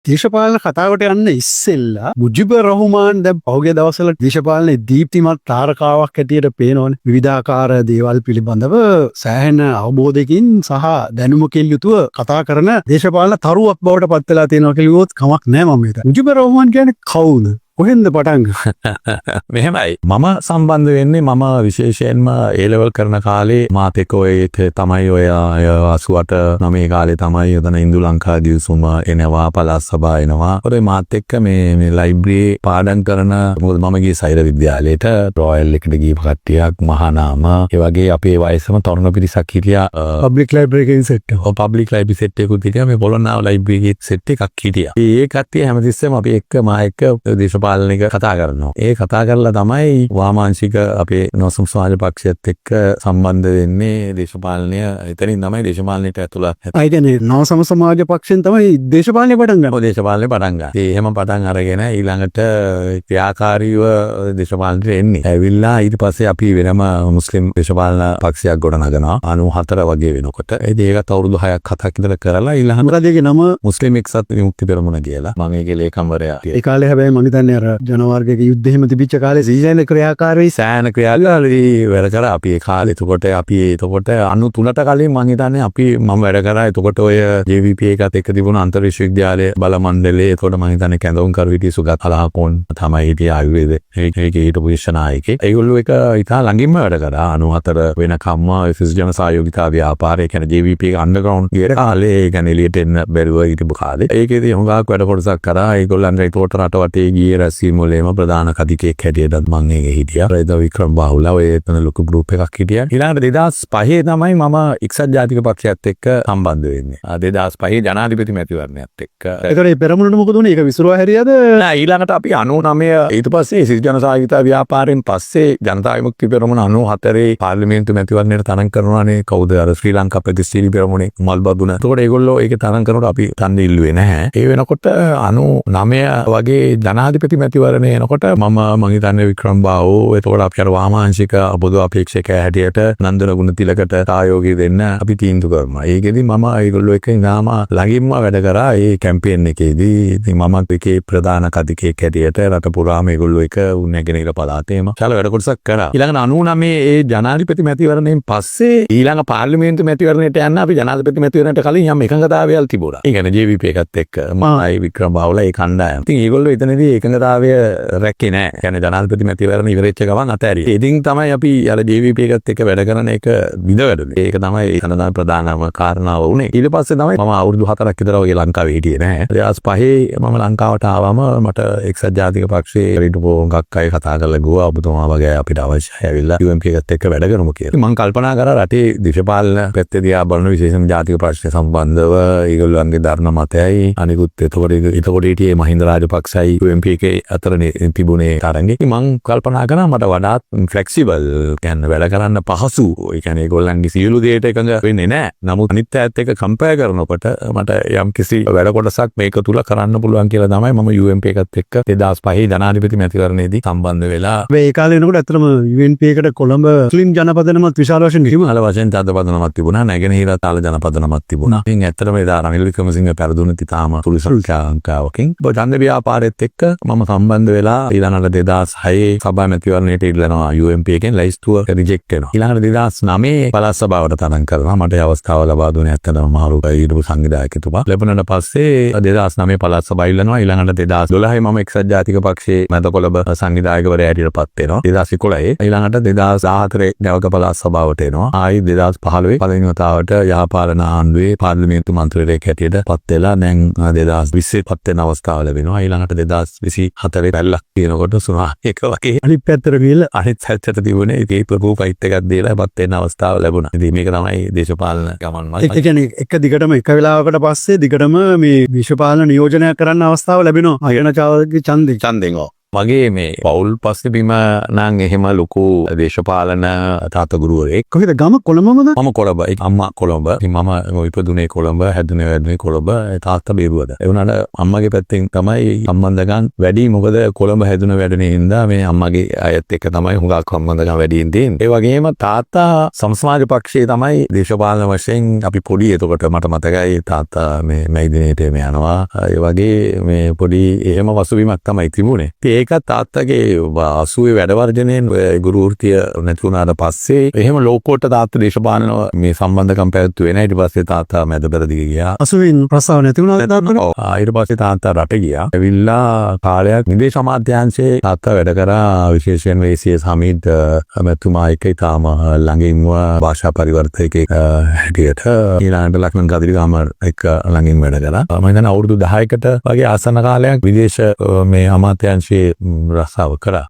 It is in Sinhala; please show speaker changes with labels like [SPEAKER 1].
[SPEAKER 1] දේශපාලන කතාවට යන්න ඉස්සෙල්ලා මුජිබුර් රහ්මාන් දැන් පහුගිය දවස්වල දේශපාලනයේ දීප්තිමත් තාරකාවක් හැටියට පේනවනේ. විවිධාකාර දේවල් පිළිබඳව සෑහෙන අවබෝධයකින් සහ දැනුමකින් යුතුව කතා කරන දේශපාලන තරුවක් බවට පත් වෙලා තියෙනවා කියලා කිව්වොත් කමක් නෑ මම හිතන්නේ. මුජිබුර් රහ්මාන් කියන්නේ කවුද? කොහෙන්ද පටන්
[SPEAKER 2] මෙහෙමයි මම සම්බන්ධ වෙන්නේ මම විශේෂයෙන්ම A-level කරන කාලේ මාත් එක්ක ඔය තමයි ඔය 88 9 කාලේ තමයි යදන ඉන්දු ලංකා දිවිසුම එනවා පළාත් සභා එනවා. ඔය මාත් එක්ක මේ ලයිබ්‍රරි පාඩම් කරන මොකද මම ගියේ සෛර විද්‍යාලයට රොයල් එකට ගිහපු කට්ටියක් මහානාම ඒ වගේ අපේ වයසම තරුණ පිරිසක් හිටියා.
[SPEAKER 1] පබ්ලික් ලයිබ්‍රරි එකේ සෙට් එක.
[SPEAKER 2] ඔව් පබ්ලික් ලයිබ්‍රරි සෙට් එකකුත් හිටියා. මේ පොළොන්නරුව ලයිබ්‍රරි එකේ සෙට් එකක් හිටියා. ඒ කට්ටිය හැමතිස්සෙම අපි එක්ක මා එක්ක පාලනික කතා කරනවා. ඒ කතා කරලා තමයි වාමාංශික අපේ නොසම් සමාජ පක්ෂයත් එක්ක සම්බන්ධ වෙන්නේ. දේශපාලනය එතනින් තමයි දේශපාලනයට ඇතුළත්.
[SPEAKER 1] ඒ කියන්නේ නොසම සමාජ පක්ෂෙන් තමයි දේශපාලනය පටන් ගන්නේ.
[SPEAKER 2] ඔව් දේශපාලනය පටන් ගන්න. ඒ එහෙම පටන් අරගෙන ඊළඟට ක්‍රියාකාරීව දේශපාලනයට එන්නේ. ඇවිල්ලා ඊට පස්සේ අපි වෙනම මුස්ලිම් දේශපාලන පක්ෂයක් ගොඩනගනවා. 94 වගේ වෙනකොට. ඒකත් අවුරුදු 6ක් 7ක් ඉඳලා කරලා ඊළඟට
[SPEAKER 1] මොකද ඒකේ නම
[SPEAKER 2] මුස්ලිම් එක්සත් විමුක්ති පෙරමුණ කියලා. මම ඒකේ ලේකම්වරයා.
[SPEAKER 1] ඒ කාලේ හැබැයි මම හිතන්නේ අර ජනවාර්ගික යුද්ධෙම තිබිච්ච කාලේ සීසන ක්‍රියාකාරී
[SPEAKER 2] සෑහෙන ක්‍රියාකාරී වැඩ කරා අපි ඒ කාලේ. එතකොට 93ට කලින් මම හිතන්නේ අපි මම වැඩ කරා. එතකොට ඔය JVP එකත් එක්ක තිබුණ අන්තර් විශ්වවිද්‍යාලය බල මණ්ඩලයේ එතකොට මම හිතන්නේ කැඳවුම් කරුවිටි සුගත් අලහපොන් තමයි හිටියේ ආයුර්වේද ඒකේ හිටපු විශ්වනායකේ. ඒගොල්ලෝ එක ඉතා ළඟින්ම වැඩ කරා. 94 වෙනකම්ම ෆිස් ජන සහයෝගිතා ව්‍යාපාරය කියන්නේ JVP එක අන්ඩර්ග්‍රවුන්ඩ් ගිය කාලේ ඒ කියන්නේ එළියට එන්න බැරුව හිටපු කාලේ. ඒකේදී හුඟක් වැඩ කොටසක් කරා. ඒගොල්ලන්ට ඒකට රට වටේ ගියේ රැස්වීම වලේම ප්‍රධාන කතිකෙක් හැටියටත් මම ඒකේ හිටියා. රයිද වික්‍රම බාහුල ඔය එතන ලොකු ගෲප් එකක් හිටියා. ඊළඟට 2005 තමයි මම එක්සත් ජාතික පක්ෂයත් එක්ක සම්බන්ධ වෙන්නේ. 2005 ජනාධිපති මැතිවරණයත් එක්ක.
[SPEAKER 1] ඒතර ඒ පෙරමුණට මොකද උනේ? ඒක විසිරුවා හැරියද?
[SPEAKER 2] නෑ ඊළඟට අපි 99 ඊට පස්සේ සිස් ජන සහයෝගිතා ව්‍යාපාරයෙන් පස්සේ ජනතා විමුක්ති පෙරමුණ 94 පාර්ලිමේන්තු මැතිවරණයට තරඟ කරනවානේ. කවුද අර ශ්‍රී ලංකා ප්‍රතිශීලී පෙරමුණේ මල්බදුන. එතකොට ඒගොල්ලෝ ඒකේ තරඟ කරනකොට අපි ඡන්දෙ ඉල්ලුවේ නැහැ. ඒ වෙනකොට 99 වගේ ජනාධිපති මැතිවරණය එනකොට මම හිතන්නේ වික්‍රම බාහු එතකොට අපි අර වාමාංශික පොදු අපේක්ෂක හැටියට නන්දන ගුණතිලකට සහයෝගය දෙන්න අපි තීන්දුව කරනවා. ඒකෙදි මම ඒගොල්ලෝ එක්ක ඉඳාම ළඟින්ම වැඩ කරා. ඒ කැම්පේන් එකේදී ඉතින් මමත් ඒකේ ප්‍රධාන කතිකෙක් හැටියට රට පුරාම ඒගොල්ලෝ එක නැගෙනහිර පළාතේම චල වැඩ කොටසක් කරා. ඊළඟ 99 ඒ ජනාධිපති මැතිවරණයෙන් පස්සේ ඊළඟ පාර්ලිමේන්තු මැතිවරණයට යන්න අපි ජනාධිපති මැතිවරණයට කලින් යම් එකඟතාවයල් තිබුණා. ඒ කියන්නේ JVP එකත් එක්ක මමයි වික්‍රම බාහුලා ඒ කණ්ඩායම. ඉතින් ඒගොල්ලෝ එතනදී එකඟතාවය රැක්කේ නෑ. කියන්නේ ජනාධිපති මැතිවරණ ඉවරෙච්ච ගමන් අතෑරියේ. ඉතින් තමයි අපි අර JVP එකත් එක්ක වැඩ කරන එක විඳවැඩුනේ. ඒක තමයි එතන ප්‍රධානම කාරණාව වුණේ. ඊට පස්සේ තමයි මම අවුරුදු 4ක් විතර වගේ ලංකාවේ හිටියේ නෑ. 2005 මම ලංකාවට ආවම මට එක්සත් ජාතික පක්ෂයේ හිටපු ගොඩක් අය කතා කරලා ගියා ඔබතුමා වගේ අපිට අවශ්‍යයි ඇවිල්ලා UMP එකත් එක්ක වැඩ කරමු කියලා. මම කල්පනා කරා රටේ දේශපාලන පැත්තේ දිහා බලන විශේෂම ජාතික ප්‍රශ්න සම්බන්ධව ඒගොල්ලන්ගේ ධර්ම මතයයි අනිකුත් එතකොට හිටියේ මහින්ද රාජපක්ෂයි UMP එකේ අතරනේ තිබුණේ තරංගේ. මම කල්පනා කරා මට වඩාත් ෆ්ලෙක්සිබල් කියන්නේ වැඩ කරන්න පහසු. ඒ කියන්නේ ඒගොල්ලන්ගේ සියලු දේට එකඟ වෙන්නේ නැහැ. නමුත් අනිත් ඈත් එක්ක කම්පයර් කරනකොට මට යම් කිසි වැඩ කොටසක් මේක තුල කරන්න පුළුවන් කියලා තමයි මම UMP එකත් එක්ක 2005 ජනාධිපති මැතිවරණයේදී සම්බන්ධ වෙලා.
[SPEAKER 1] ඒ කාලේ එනකොට ඇත්තටම UMP එකට කොළඹ මුස්ලිම් ජනපදනමත් විශාල වශයෙන්
[SPEAKER 2] විශාල වශයෙන් තදපදනමක් තිබුණා. නැගෙනහිර තාල ජනපදනමක් තිබුණා. ඉතින් ඇත්තටම එදා රනිල් වික්‍රමසිංහ පෙරදුන තිතාම සුළු සංඛ්‍යාවකින් ජන ව්‍යාපාරෙත් එක්ක මම සම්බන්ධ වෙලා ඊළඟට 2006 සභා මැතිවරණයට ඉල්ලනවා UMP එකෙන් ලයිස්තුව රිජෙක්ට් වෙනවා. ඊළඟට 2009 පළාත් සභාවට තරඟ කරනවා. මට අවස්ථාව ලබා දුන්නේ ඇත්තටම මාරු ඊටු සංවිධායකතුමා. ලැබුණාට පස්සේ 2009 පළාත් සභාව ඉල්ලනවා. ඊළඟට 2012 මම එක්සත් ජාතික පක්ෂයේ මැදකොළඹ සංවිධායකවරයා හැටියට පත් වෙනවා. 2011 ඊළඟට 2014 නැවක පළාත් සභාවට එනවා. ආයි 2015 පළවෙනි වතාවට යහපාලන ආණ්ඩුවේ පාර්ලිමේන්තු මන්ත්‍රීවරයෙක් හැටියට පත් වෙලා දැන් 2020 පත් වෙන අවස්ථාව ලැබෙනවා. ඊළඟට 2024 පැල්ලක් තියෙනකොට සුණා එක වගේ
[SPEAKER 1] අනිත් පැත්තට ගිහලා
[SPEAKER 2] අනිත් පැත්තට තිබුණේ ඒකේ ප්‍රභූ ෆයිට් එකක් දීලා පත් වෙන අවස්ථාව ලැබුණා. ඉතින් මේක තමයි දේශපාලන ගමන් මම.
[SPEAKER 1] ඒ කියන්නේ එක දිගටම එක වෙලාවකට පස්සේ දිගටම මේ විශ්වපාලන නියෝජනය කරන්න අවස්ථාව ලැබෙනවා. අයන චාවගේ ඡන්දෙන්.
[SPEAKER 2] මගේ මේ පවුල් පස්සේ බිම නම් එහෙම ලොකු දේශපාලන තාත්තගුරුවරයෙක්
[SPEAKER 1] කොහෙද ගම කොළඹද?
[SPEAKER 2] මම කොළඹයි අම්මා කොළඹ ඉතින් මම ඉපදුනේ කොළඹ හැදුනේ වැඩුනේ කොළඹ තාත්තා බේරුවද ඒ වුණාට අම්මගේ පැත්තෙන් තමයි සම්බන්ධකම් වැඩි මොකද කොළඹ හැදුන වැඩනේ හින්දා මේ අම්මගේ අයත් එක්ක තමයි හුඟක් සම්බන්ධකම් වැඩියෙන් තියෙන්නේ ඒ වගේම තාත්තා සමසමාජ පක්ෂයේ තමයි දේශපාලන වශයෙන් අපි පොඩි එතකොට මට මතකයි තාත්තා මේ මැයිදිනේට මේ යනවා ඒ වගේ මේ පොඩි එහෙම වසුවීමක් තමයි තිබුණේ ඉතින් ඒකත් තාත්තගේ 80 වැඩ වර්ජනයෙන් ගුරු වෘත්තිය නැති වුණාට පස්සේ එහෙම ලෝකෝට තාත්තා දේශපාලන මේ සම්බන්ධකම් පැවැත්වුවේ නැහැ ඊට පස්සේ තාත්තා මැද පෙරදිග ගියා
[SPEAKER 1] 80 ප්‍රස්තාව නැති වුණාද තාත්තට?
[SPEAKER 2] ඊට පස්සේ තාත්තා රට ගියා ඇවිල්ලා කාලයක් නිදේශ අමාත්‍යාංශයේ තාත්තා වැඩ කරා විශේෂයෙන් VCS හමීද් මැතිතුමා එක්ක තාම ළඟින්ම භාෂා පරිවර්තකයෙක් හැටියට ඊළඟට ලක්ෂණ කදිරිගම එක්ක ළඟින් වැඩ කරා මම හිතන්නේ අවුරුදු 10කට වගේ ආසන්න කාලයක් විදේශ මේ අමාත්‍යාංශයේ රස්සාව කරා